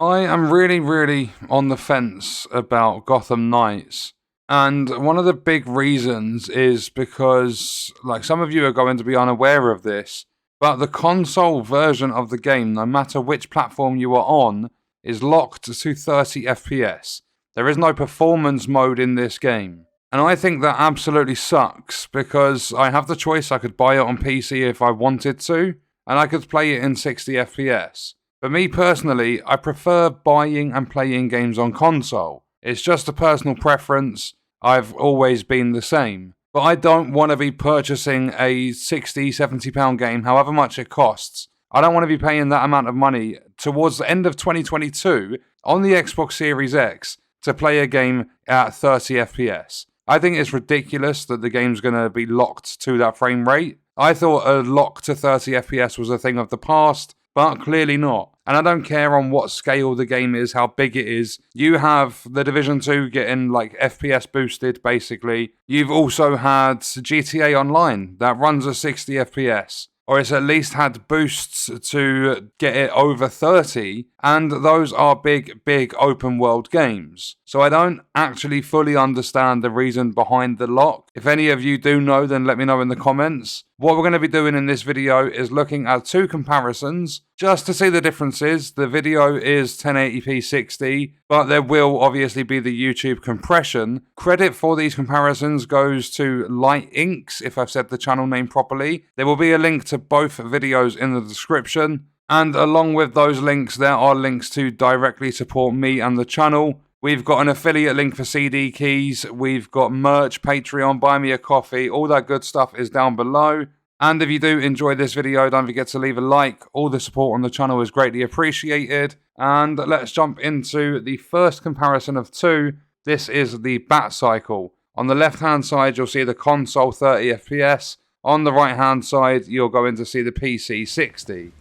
I am really on the fence about Gotham Knights. And one of the big reasons is because, like, some of you are going to be unaware of this, but the console version of the game, no matter which platform you are on, is locked to 30 FPS. There is no performance mode in this game. And I think that absolutely sucks, because I have the choice. I could buy it on PC if I wanted to, and I could play it in 60 FPS. For me personally, I prefer buying and playing games on console. It's just a personal preference. I've always been the same. But I don't want to be purchasing a £60, £70 game, however much it costs. I don't want to be paying that amount of money towards the end of 2022 on the Xbox Series X to play a game at 30 FPS. I think it's ridiculous that the game's going to be locked to that frame rate. I thought a lock to 30 FPS was a thing of the past, but clearly not. And I don't care on what scale the game is, how big it is. You have The Division 2 getting like FPS boosted, basically. You've also had GTA Online that runs at 60 FPS. Or it's at least had boosts to get it over 30, and those are big open world games. So I don't actually fully understand the reason behind the lock. If any of you do know, then let me know in the comments. What we're going to be doing in this video is looking at two comparisons, just to see the differences. The video is 1080p 60, but there will obviously be the YouTube compression. Credit for these comparisons goes to Light Inks, if I've said the channel name properly. There will be a link to both videos in the description, and along with those links, there are links to directly support me and the channel. We've got an affiliate link for CD keys, we've got merch, Patreon, buy me a coffee, all that good stuff is down below. And if you do enjoy this video, don't forget to leave a like. All the support on the channel is greatly appreciated. And let's jump into the first comparison of two. This is the Batcycle. On the left hand side, you'll see the console 30 FPS. On the right hand side, you're going to see the PC 60.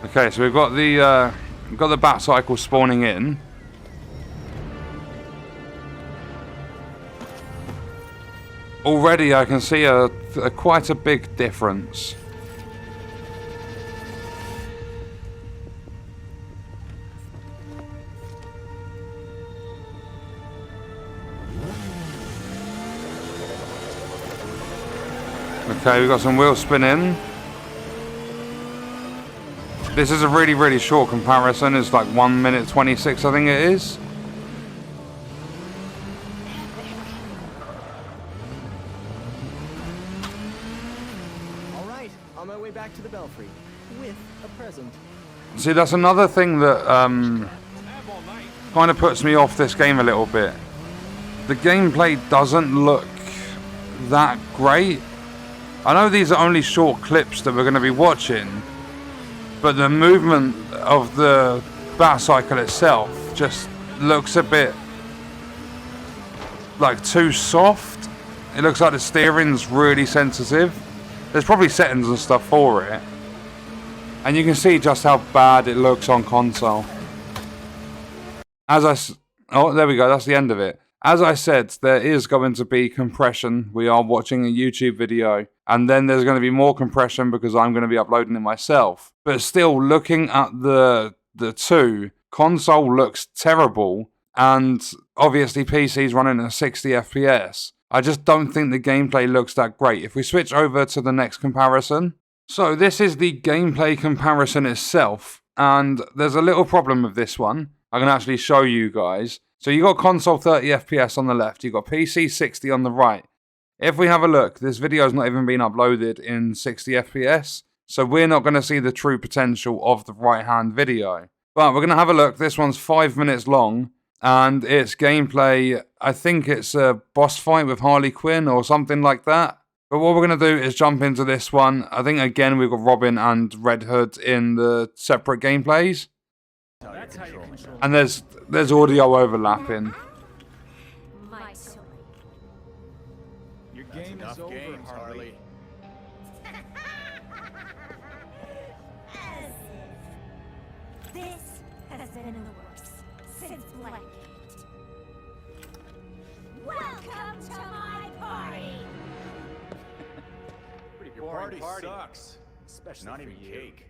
Okay, so we've got the Batcycle spawning in. Already I can see quite a big difference. Okay, we've got some wheel spinning. This is a really short comparison. It's like 1 minute 26, I think it is. Alright, on my way back to the Belfry with a present. See, that's another thing that kind of puts me off this game a little bit. The gameplay doesn't look that great. I know these are only short clips that we're going to be watching, but the movement of the Batcycle itself just looks a bit like too soft. It looks like the steering's really sensitive. There's probably settings and stuff for it, and you can see just how bad it looks on console. Oh, there we go, that's the end of it. As I said, there is going to be compression. We are watching a YouTube video, and then there's going to be more compression because I'm going to be uploading it myself. But still, looking at the two, console looks terrible, and obviously PC's running at 60 FPS. I just don't think the gameplay looks that great. If we switch over to the next comparison. So this is the gameplay comparison itself, and there's a little problem with this one. I can actually show you guys. So you got console 30 FPS on the left, you got PC 60 on the right. If we have a look, this video has not even been uploaded in 60 FPS, so we're not going to see the true potential of the right hand video. But we're going to have a look. This one's 5 minutes long, and it's gameplay. I think it's a boss fight with Harley Quinn or something like that. But what we're going to do is jump into this one. I think again we've got Robin and Red Hood in the separate gameplays. And there's audio overlapping. Your game is over, Harley. This has been in the works since Blackgate. Welcome to my party! Your party party sucks. Especially not even cake.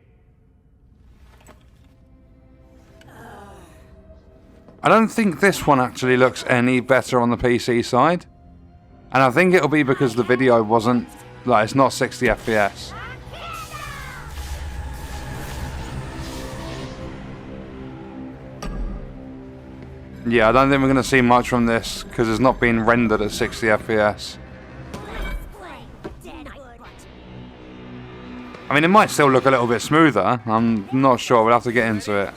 I don't think this one actually looks any better on the PC side. And I think it'll be because the video wasn't, like, it's not 60 FPS. Yeah, I don't think we're going to see much from this because it's not being rendered at 60 FPS. I mean, it might still look a little bit smoother. I'm not sure. We'll have to get into it.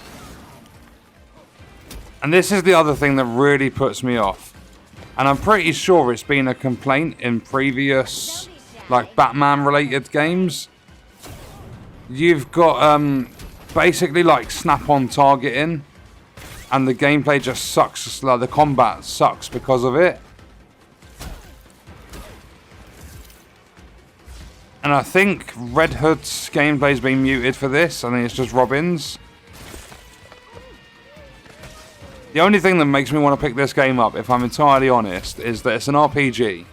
And this is the other thing that really puts me off. And I'm pretty sure it's been a complaint in previous, like, Batman-related games. You've got, basically, like, snap-on targeting. And the gameplay just sucks. Like, the combat sucks because of it. And I think Red Hood's gameplay's been muted for this. I think it's just Robin's. The only thing that makes me want to pick this game up, if I'm entirely honest, is that it's an RPG.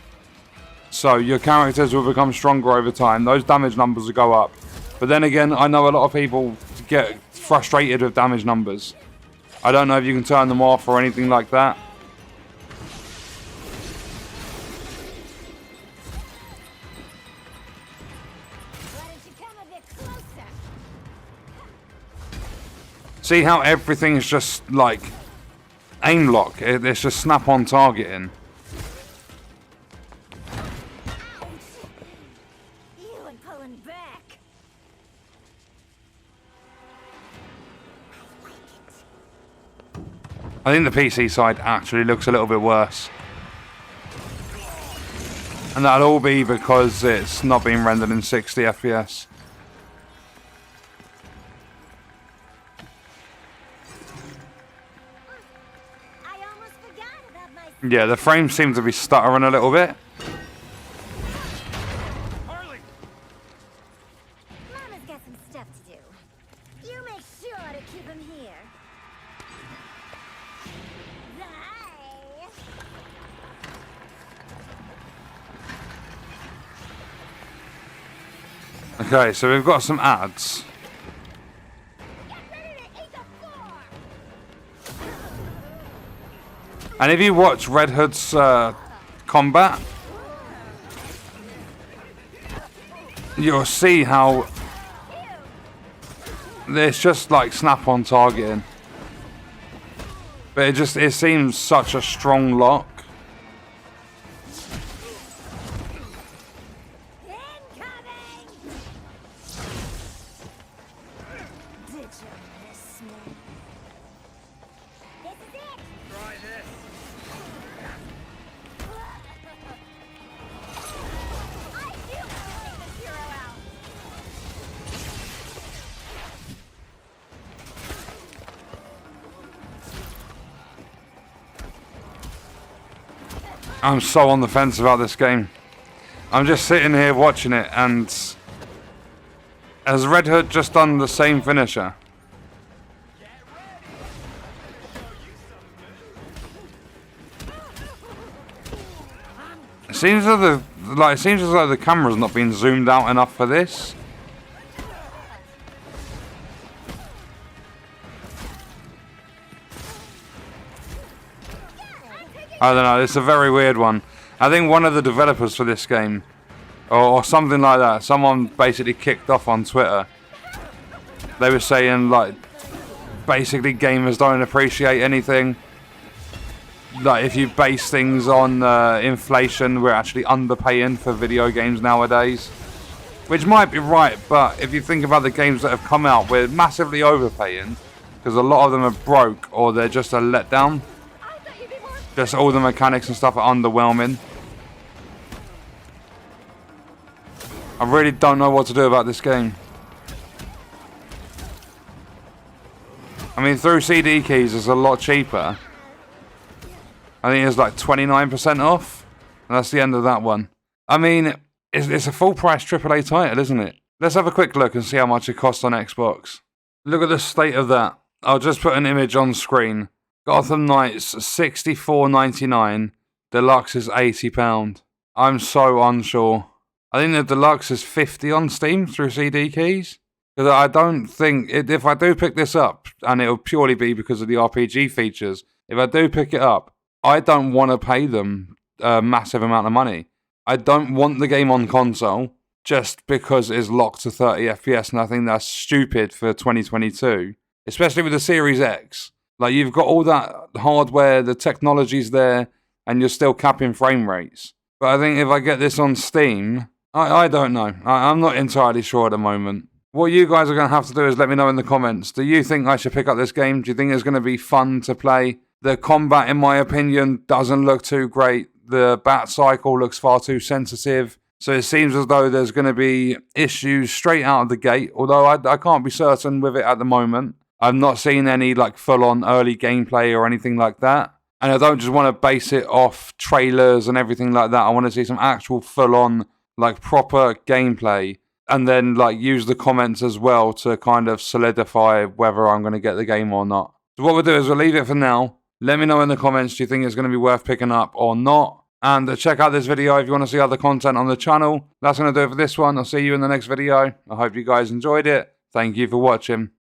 So your characters will become stronger over time. Those damage numbers will go up. But then again, I know a lot of people get frustrated with damage numbers. I don't know if you can turn them off or anything like that. See how everything's just like aim lock? It's just snap-on targeting. I think the PC side actually looks a little bit worse. And that'll all be because it's not being rendered in 60 FPS. Yeah, the frames seem to be stuttering a little bit. Harley! Mama's got some stuff to do. You make sure to keep him here. Okay, so we've got some ads. And if you watch Red Hood's combat, you'll see how it's just like snap-on targeting. But it seems such a strong lock. I'm so on the fence about this game. I'm just sitting here watching it, and has Red Hood just done the same finisher? It seems as though the camera's not been zoomed out enough for this. I don't know, it's a very weird one. I think one of the developers for this game, or something like that, someone basically kicked off on Twitter. They were saying, like, basically gamers don't appreciate anything. Like, if you base things on inflation, we're actually underpaying for video games nowadays. Which might be right, but if you think about the games that have come out, we're massively overpaying. Because a lot of them are broke, or they're just a letdown. Just all the mechanics and stuff are underwhelming. I really don't know what to do about this game. I mean, through CD keys it's a lot cheaper. I think it's like 29% off. And that's the end of that one. I mean, it's a full price AAA title, isn't it? Let's have a quick look and see how much it costs on Xbox. Look at the state of that. I'll just put an image on screen. Gotham Knights, $64.99. Deluxe is £80. I'm so unsure. I think the deluxe is 50 on Steam through CD keys. Because I don't think, if I do pick this up, and it'll purely be because of the RPG features, if I do pick it up, I don't want to pay them a massive amount of money. I don't want the game on console just because it's locked to 30 FPS, and I think that's stupid for 2022, especially with the Series X. Like, you've got all that hardware, the technology's there, and you're still capping frame rates. But I think if I get this on Steam, I don't know. I'm not entirely sure at the moment. What you guys are going to have to do is let me know in the comments. Do you think I should pick up this game? Do you think it's going to be fun to play? The combat, in my opinion, doesn't look too great. The Batcycle looks far too sensitive. So it seems as though there's going to be issues straight out of the gate. Although I can't be certain with it at the moment. I've not seen any like full-on early gameplay or anything like that. And I don't just want to base it off trailers and everything like that. I want to see some actual full-on, like, proper gameplay. And then, like, use the comments as well to kind of solidify whether I'm going to get the game or not. So what we'll do is we'll leave it for now. Let me know in the comments, do you think it's going to be worth picking up or not? And check out this video if you want to see other content on the channel. That's going to do it for this one. I'll see you in the next video. I hope you guys enjoyed it. Thank you for watching.